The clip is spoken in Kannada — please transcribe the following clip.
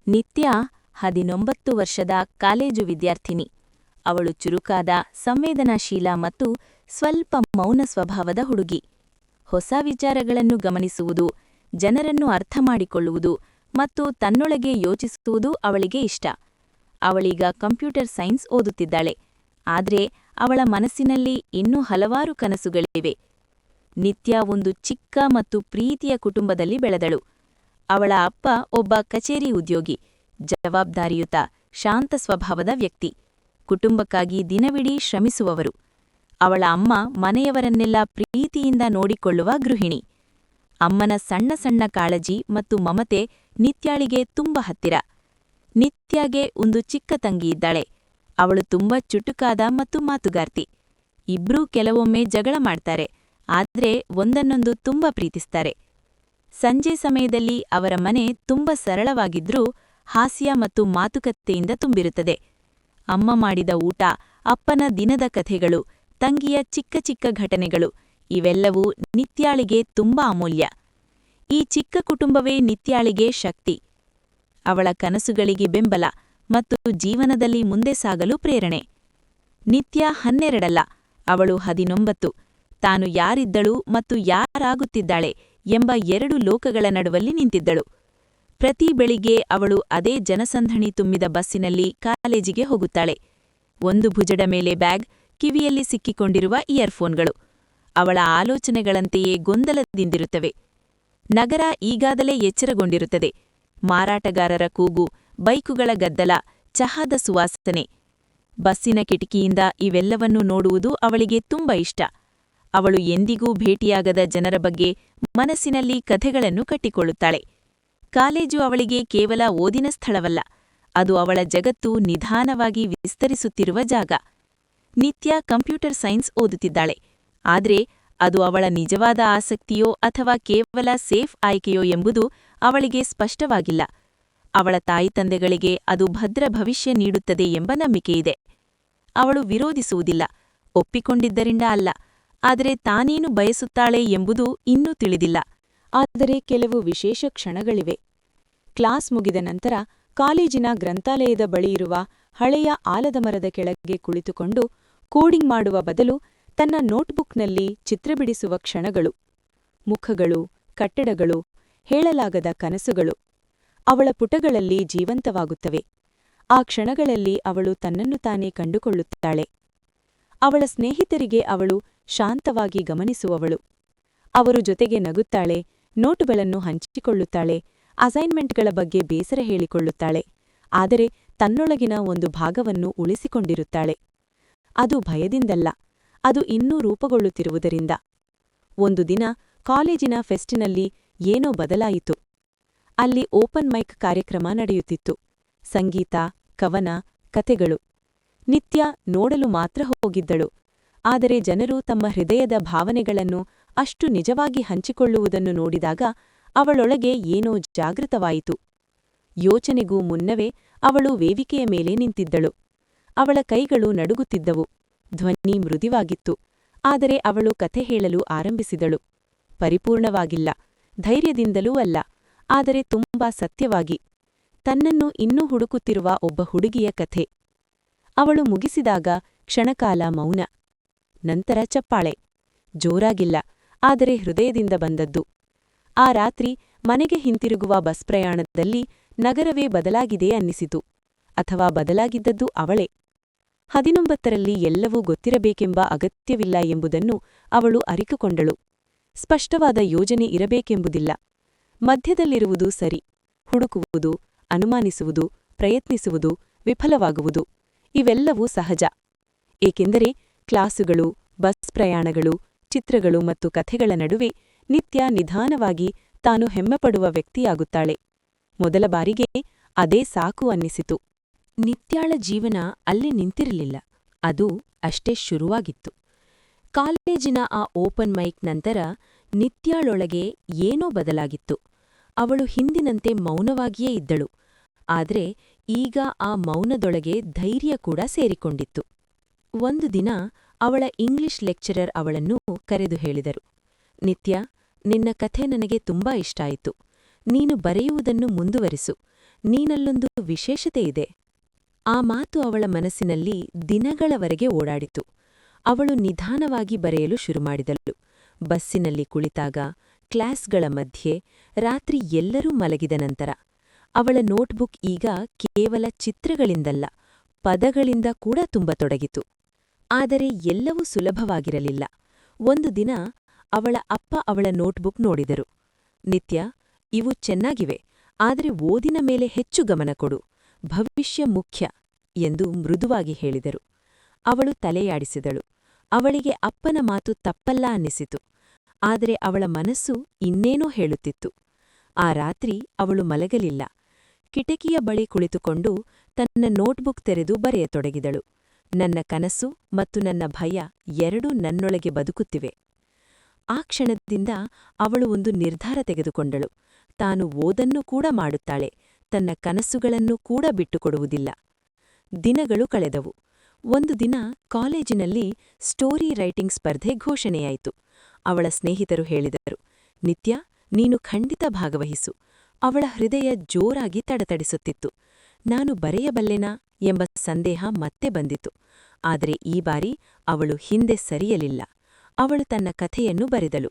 ನಿತ್ಯ 19 ವರ್ಷದ ಕಾಲೇಜು ವಿದ್ಯಾರ್ಥಿನಿ. ಅವಳು ಚುರುಕಾದ, ಸಂವೇದನಾಶೀಲ ಮತ್ತು ಸ್ವಲ್ಪ ಮೌನ ಸ್ವಭಾವದ ಹುಡುಗಿ. ಹೊಸ ವಿಚಾರಗಳನ್ನು ಗಮನಿಸುವುದು, ಜನರನ್ನು ಅರ್ಥಮಾಡಿಕೊಳ್ಳುವುದು ಮತ್ತು ತನ್ನೊಳಗೆ ಯೋಚಿಸುವುದು ಅವಳಿಗೆ ಇಷ್ಟ. ಅವಳೀಗ ಕಂಪ್ಯೂಟರ್ ಸೈನ್ಸ್ ಓದುತ್ತಿದ್ದಾಳೆ, ಆದರೆ ಅವಳ ಮನಸ್ಸಿನಲ್ಲಿ ಇನ್ನೂ ಹಲವಾರು ಕನಸುಗಳಿವೆ. ನಿತ್ಯ ಒಂದು ಚಿಕ್ಕ ಮತ್ತು ಪ್ರೀತಿಯ ಕುಟುಂಬದಲ್ಲಿ ಬೆಳೆದಳು. ಅವಳ ಅಪ್ಪ ಒಬ್ಬ ಕಚೇರಿ ಉದ್ಯೋಗಿ, ಜವಾಬ್ದಾರಿಯುತ, ಶಾಂತ ಸ್ವಭಾವದ ವ್ಯಕ್ತಿ, ಕುಟುಂಬಕ್ಕಾಗಿ ದಿನವಿಡೀ ಶ್ರಮಿಸುವವರು. ಅವಳ ಅಮ್ಮ ಮನೆಯವರನ್ನೆಲ್ಲ ಪ್ರೀತಿಯಿಂದ ನೋಡಿಕೊಳ್ಳುವ ಗೃಹಿಣಿ. ಅಮ್ಮನ ಸಣ್ಣ ಸಣ್ಣ ಕಾಳಜಿ ಮತ್ತು ಮಮತೆ ನಿತ್ಯಾಳಿಗೆ ತುಂಬ ಹತ್ತಿರ. ನಿತ್ಯಾಗೆ ಒಂದು ಚಿಕ್ಕ ತಂಗಿಯಿದ್ದಾಳೆ. ಅವಳು ತುಂಬ ಚುಟುಕಾದ ಮತ್ತು ಮಾತುಗಾರ್ತಿ. ಇಬ್ರೂ ಕೆಲವೊಮ್ಮೆ ಜಗಳ ಮಾಡ್ತಾರೆ, ಆದ್ರೆ ಒಂದನ್ನೊಂದು ತುಂಬ ಪ್ರೀತಿಸ್ತಾರೆ. ಸಂಜೆ ಸಮಯದಲ್ಲಿ ಅವರ ಮನೆ ತುಂಬ ಸರಳವಾಗಿದ್ರೂ ಹಾಸ್ಯ ಮತ್ತು ಮಾತುಕತೆಯಿಂದ ತುಂಬಿರುತ್ತದೆ. ಅಮ್ಮ ಮಾಡಿದ ಊಟ, ಅಪ್ಪನ ದಿನದ ಕಥೆಗಳು, ತಂಗಿಯ ಚಿಕ್ಕ ಚಿಕ್ಕ ಘಟನೆಗಳು ಇವೆಲ್ಲವೂ ನಿತ್ಯಾಳಿಗೆ ತುಂಬ ಅಮೂಲ್ಯ. ಈ ಚಿಕ್ಕ ಕುಟುಂಬವೇ ನಿತ್ಯಾಳಿಗೆ ಶಕ್ತಿ, ಅವಳ ಕನಸುಗಳಿಗೆ ಬೆಂಬಲ ಮತ್ತು ಜೀವನದಲ್ಲಿ ಮುಂದೆ ಸಾಗಲು ಪ್ರೇರಣೆ. ನಿತ್ಯ 12 ಅವಳು 19. ತಾನು ಯಾರಿದ್ದಳು ಮತ್ತು ಯಾರಾಗುತ್ತಿದ್ದಾಳೆ ಎಂಬ 2 ಲೋಕಗಳ ನಡುವಲ್ಲಿ ನಿಂತಿದ್ದಳು. ಪ್ರತಿ ಬೆಳಿಗ್ಗೆ ಅವಳು ಅದೇ ಜನಸಂದಣಿ ತುಂಬಿದ ಬಸ್ಸಿನಲ್ಲಿ ಕಾಲೇಜಿಗೆ ಹೋಗುತ್ತಾಳೆ. ಒಂದು ಭುಜದ ಮೇಲೆ ಬ್ಯಾಗ್, ಕಿವಿಯಲ್ಲಿ ಸಿಕ್ಕಿಕೊಂಡಿರುವ ಇಯರ್ಫೋನ್ಗಳು ಅವಳ ಆಲೋಚನೆಗಳಂತೆಯೇ ಗೊಂದಲದಿಂದಿರುತ್ತವೆ. ನಗರ ಈಗಾಗಲೇ ಎಚ್ಚರಗೊಂಡಿರುತ್ತದೆ. ಮಾರಾಟಗಾರರ ಕೂಗು, ಬೈಕುಗಳ ಗದ್ದಲ, ಚಹಾದ ಸುವಾಸನೆ. ಬಸ್ಸಿನ ಕಿಟಕಿಯಿಂದ ಇವೆಲ್ಲವನ್ನೂ ನೋಡುವುದು ಅವಳಿಗೆ ತುಂಬ ಇಷ್ಟ. ಅವಳು ಎಂದಿಗೂ ಭೇಟಿಯಾಗದ ಜನರ ಬಗ್ಗೆ ಮನಸ್ಸಿನಲ್ಲಿ ಕಥೆಗಳನ್ನು ಕಟ್ಟಿಕೊಳ್ಳುತ್ತಾಳೆ. ಕಾಲೇಜು ಅವಳಿಗೆ ಕೇವಲ ಓದಿನ ಸ್ಥಳವಲ್ಲ, ಅದು ಅವಳ ಜಗತ್ತು ನಿಧಾನವಾಗಿ ವಿಸ್ತರಿಸುತ್ತಿರುವ ಜಾಗ. ನಿತ್ಯ ಕಂಪ್ಯೂಟರ್ ಸೈನ್ಸ್ ಓದುತ್ತಿದ್ದಾಳೆ, ಆದರೆ ಅದು ಅವಳ ನಿಜವಾದ ಆಸಕ್ತಿಯೋ ಅಥವಾ ಕೇವಲ ಸೇಫ್ ಆಯ್ಕೆಯೋ ಎಂಬುದು ಅವಳಿಗೆ ಸ್ಪಷ್ಟವಾಗಿಲ್ಲ. ಅವಳ ತಾಯಿತಂದೆಗಳಿಗೆ ಅದು ಭದ್ರ ಭವಿಷ್ಯ ನೀಡುತ್ತದೆ ಎಂಬ ನಂಬಿಕೆಯಿದೆ. ಅವಳು ವಿರೋಧಿಸುವುದಿಲ್ಲ, ಒಪ್ಪಿಕೊಂಡಿದ್ದರಿಂದ ಅಲ್ಲ, ಆದರೆ ತಾನೇನು ಬಯಸುತ್ತಾಳೆ ಎಂಬುದು ಇನ್ನೂ ತಿಳಿದಿಲ್ಲ. ಆದರೆ ಕೆಲವು ವಿಶೇಷ ಕ್ಷಣಗಳಿವೆ. ಕ್ಲಾಸ್ ಮುಗಿದ ನಂತರ ಕಾಲೇಜಿನ ಗ್ರಂಥಾಲಯದ ಬಳಿಯಿರುವ ಹಳೆಯ ಆಲದ ಮರದ ಕೆಳಗೆ ಕುಳಿತುಕೊಂಡು ಕೋಡಿಂಗ್ ಮಾಡುವ ಬದಲು ತನ್ನ ನೋಟ್ಬುಕ್ನಲ್ಲಿ ಚಿತ್ರ ಬಿಡಿಸುವ ಕ್ಷಣಗಳು. ಮುಖಗಳು, ಕಟ್ಟಡಗಳು, ಹೇಳಲಾಗದ ಕನಸುಗಳು ಅವಳ ಪುಟಗಳಲ್ಲಿ ಜೀವಂತವಾಗುತ್ತವೆ. ಆ ಕ್ಷಣಗಳಲ್ಲಿ ಅವಳು ತನ್ನನ್ನು ತಾನೇ ಕಂಡುಕೊಳ್ಳುತ್ತಾಳೆ. ಅವಳ ಸ್ನೇಹಿತರಿಗೆ ಅವಳು ಶಾಂತವಾಗಿ ಗಮನಿಸುವವಳು. ಅವರು ಜೊತೆಗೆ ನಗುತ್ತಾಳೆ, ನೋಟುಗಳನ್ನು ಹಂಚಿಕೊಳ್ಳುತ್ತಾಳೆ, ಅಸೈನ್ಮೆಂಟ್ಗಳ ಬಗ್ಗೆ ಬೇಸರ ಹೇಳಿಕೊಳ್ಳುತ್ತಾಳೆ, ಆದರೆ ತನ್ನೊಳಗಿನ ಒಂದು ಭಾಗವನ್ನು ಉಳಿಸಿಕೊಂಡಿರುತ್ತಾಳೆ. ಅದು ಭಯದಿಂದಲ್ಲ, ಅದು ಇನ್ನೂ ರೂಪುಗೊಳ್ಳುತ್ತಿರುವುದರಿಂದ. ಒಂದು ದಿನ ಕಾಲೇಜಿನ ಫೆಸ್ಟಿನಲ್ಲಿ ಏನೋ ಬದಲಾಯಿತು. ಅಲ್ಲಿ ಓಪನ್ ಮೈಕ್ ಕಾರ್ಯಕ್ರಮ ನಡೆಯುತ್ತಿತ್ತು. ಸಂಗೀತ, ಕವನ, ಕತೆಗಳು. ನಿತ್ಯ ನೋಡಲು ಮಾತ್ರ ಹೋಗಿದ್ದಳು, ಆದರೆ ಜನರು ತಮ್ಮ ಹೃದಯದ ಭಾವನೆಗಳನ್ನು ಅಷ್ಟು ನಿಜವಾಗಿ ಹಂಚಿಕೊಳ್ಳುವುದನ್ನು ನೋಡಿದಾಗ ಅವಳೊಳಗೆ ಏನೋ ಜಾಗೃತವಾಯಿತು. ಯೋಚನೆಗೂ ಮುನ್ನವೇ ಅವಳು ವೇದಿಕೆಯ ಮೇಲೆ ನಿಂತಿದ್ದಳು. ಅವಳ ಕೈಗಳು ನಡುಗುತ್ತಿದ್ದವು, ಧ್ವನಿ ಮೃದುವಾಗಿತ್ತು, ಆದರೆ ಅವಳು ಕಥೆ ಹೇಳಲು ಆರಂಭಿಸಿದಳು. ಪರಿಪೂರ್ಣವಾಗಿಲ್ಲ, ಧೈರ್ಯದಿಂದಲೂ ಅಲ್ಲ, ಆದರೆ ತುಂಬಾ ಸತ್ಯವಾಗಿ. ತನ್ನನ್ನು ಇನ್ನೂ ಹುಡುಕುತ್ತಿರುವ ಒಬ್ಬ ಹುಡುಗಿಯ ಕಥೆ. ಅವಳು ಮುಗಿಸಿದಾಗ ಕ್ಷಣಕಾಲ ಮೌನ, ನಂತರ ಚಪ್ಪಾಳೆ. ಜೋರಾಗಿಲ್ಲ, ಆದರೆ ಹೃದಯದಿಂದ ಬಂದದ್ದು. ಆ ರಾತ್ರಿ ಮನೆಗೆ ಹಿಂತಿರುಗುವ ಬಸ್ ಪ್ರಯಾಣದಲ್ಲಿ ನಗರವೇ ಬದಲಾಗಿದೆ ಅನ್ನಿಸಿತು, ಅಥವಾ ಬದಲಾಗಿದ್ದದ್ದು ಅವಳೇ. 19ರಲ್ಲಿ ಎಲ್ಲವೂ ಗೊತ್ತಿರಬೇಕೆಂಬ ಅಗತ್ಯವಿಲ್ಲ ಎಂಬುದನ್ನು ಅವಳು ಅರಿತುಕೊಂಡಳು. ಸ್ಪಷ್ಟವಾದ ಯೋಜನೆ ಇರಬೇಕೆಂಬುದಿಲ್ಲ. ಮಧ್ಯದಲ್ಲಿರುವುದು ಸರಿ. ಹುಡುಕುವುದು, ಅನುಮಾನಿಸುವುದು, ಪ್ರಯತ್ನಿಸುವುದು, ವಿಫಲವಾಗುವುದು ಇವೆಲ್ಲವೂ ಸಹಜ. ಏಕೆಂದರೆ ಕ್ಲಾಸುಗಳು, ಬಸ್ ಪ್ರಯಾಣಗಳು, ಚಿತ್ರಗಳು ಮತ್ತು ಕಥೆಗಳ ನಡುವೆ ನಿತ್ಯ ನಿಧಾನವಾಗಿ ತಾನು ಹೆಮ್ಮೆಪಡುವ ವ್ಯಕ್ತಿಯಾಗುತ್ತಾಳೆ. ಮೊದಲ ಬಾರಿಗೆ ಅದೇ ಸಾಕು ಅನ್ನಿಸಿತು. ನಿತ್ಯಾಳ ಜೀವನ ಅಲ್ಲಿ ನಿಂತಿರಲಿಲ್ಲ, ಅದು ಅಷ್ಟೇ ಶುರುವಾಗಿತ್ತು. ಕಾಲೇಜಿನ ಆ ಓಪನ್ ಮೈಕ್ ನಂತರ ನಿತ್ಯಾಳೊಳಗೆ ಏನೋ ಬದಲಾಗಿತ್ತು. ಅವಳು ಹಿಂದಿನಂತೆ ಮೌನವಾಗಿಯೇ ಇದ್ದಳು, ಆದರೆ ಈಗ ಆ ಮೌನದೊಳಗೆ ಧೈರ್ಯ ಕೂಡ ಸೇರಿಕೊಂಡಿತ್ತು. ಒಂದು ದಿನ ಅವಳ ಇಂಗ್ಲಿಷ್ ಲೆಕ್ಚರರ್ ಅವಳನ್ನು ಕರೆದು ಹೇಳಿದರು, ನಿತ್ಯ, ನಿನ್ನ ಕಥೆ ನನಗೆ ತುಂಬಾ ಇಷ್ಟಾಯಿತು. ನೀನು ಬರೆಯುವುದನ್ನು ಮುಂದುವರಿಸು. ನೀನಲ್ಲೊಂದು ವಿಶೇಷತೆ ಇದೆ. ಆ ಮಾತು ಅವಳ ಮನಸ್ಸಿನಲ್ಲಿ ದಿನಗಳವರೆಗೆ ಓಡಾಡಿತು. ಅವಳು ನಿಧಾನವಾಗಿ ಬರೆಯಲು ಶುರುಮಾಡಿದಳು. ಬಸ್ಸಿನಲ್ಲಿ ಕುಳಿತಾಗ, ಕ್ಲಾಸ್ಗಳ ಮಧ್ಯೆ, ರಾತ್ರಿ ಎಲ್ಲರೂ ಮಲಗಿದ ನಂತರ. ಅವಳ ನೋಟ್ಬುಕ್ ಈಗ ಕೇವಲ ಚಿತ್ರಗಳಿಂದಲ್ಲ, ಪದಗಳಿಂದ ಕೂಡ ತುಂಬತೊಡಗಿತು. ಆದರೆ ಎಲ್ಲವೂ ಸುಲಭವಾಗಿರಲಿಲ್ಲ. ಒಂದು ದಿನ ಅವಳ ಅಪ್ಪ ಅವಳ ನೋಟ್ಬುಕ್ ನೋಡಿದರು. ನಿತ್ಯ, ಇವು ಚೆನ್ನಾಗಿವೆ, ಆದರೆ ಓದಿನ ಮೇಲೆ ಹೆಚ್ಚು ಗಮನ ಕೊಡು, ಭವಿಷ್ಯ ಮುಖ್ಯ ಎಂದು ಮೃದುವಾಗಿ ಹೇಳಿದರು. ಅವಳು ತಲೆಯಾಡಿಸಿದಳು. ಅವಳಿಗೆ ಅಪ್ಪನ ಮಾತು ತಪ್ಪಲ್ಲ ಅನ್ನಿಸಿತು. ಆದರೆ ಅವಳ ಮನಸ್ಸು ಇನ್ನೇನೋ ಹೇಳುತ್ತಿತ್ತು. ಆ ರಾತ್ರಿ ಅವಳು ಮಲಗಲಿಲ್ಲ. ಕಿಟಕಿಯ ಬಳಿ ಕುಳಿತುಕೊಂಡು ತನ್ನ ನೋಟ್ಬುಕ್ ತೆರೆದು ಬರೆಯತೊಡಗಿದಳು. ನನ್ನ ಕನಸು ಮತ್ತು ನನ್ನ ಭಯ ಎರಡೂ ನನ್ನೊಳಗೆ ಬದುಕುತ್ತಿವೆ. ಆ ಕ್ಷಣದಿಂದ ಅವಳು ಒಂದು ನಿರ್ಧಾರ ತೆಗೆದುಕೊಂಡಳು. ತಾನು ಓದನ್ನೂ ಕೂಡ ಮಾಡುತ್ತಾಳೆ, ತನ್ನ ಕನಸುಗಳನ್ನೂ ಕೂಡ ಬಿಟ್ಟುಕೊಡುವುದಿಲ್ಲ. ದಿನಗಳು ಕಳೆದವು. ಒಂದು ದಿನ ಕಾಲೇಜಿನಲ್ಲಿ ಸ್ಟೋರಿ ರೈಟಿಂಗ್ ಸ್ಪರ್ಧೆ ಘೋಷಣೆಯಾಯಿತು. ಅವಳ ಸ್ನೇಹಿತರು ಹೇಳಿದರು, ನಿತ್ಯ, ನೀನು ಖಂಡಿತ ಭಾಗವಹಿಸು. ಅವಳ ಹೃದಯ ಜೋರಾಗಿ ತಡತಡಿಸುತ್ತಿತ್ತು. ನಾನು ಬರೆಯಬಲ್ಲೆನಾ ಎಂಬ ಸಂದೇಹ ಮತ್ತೆ ಬಂದಿತು. ಆದರೆ ಈ ಬಾರಿ ಅವಳು ಹಿಂದೆ ಸರಿಯಲಿಲ್ಲ. ಅವಳು ತನ್ನ ಕಥೆಯನ್ನು ಬರೆದಳು.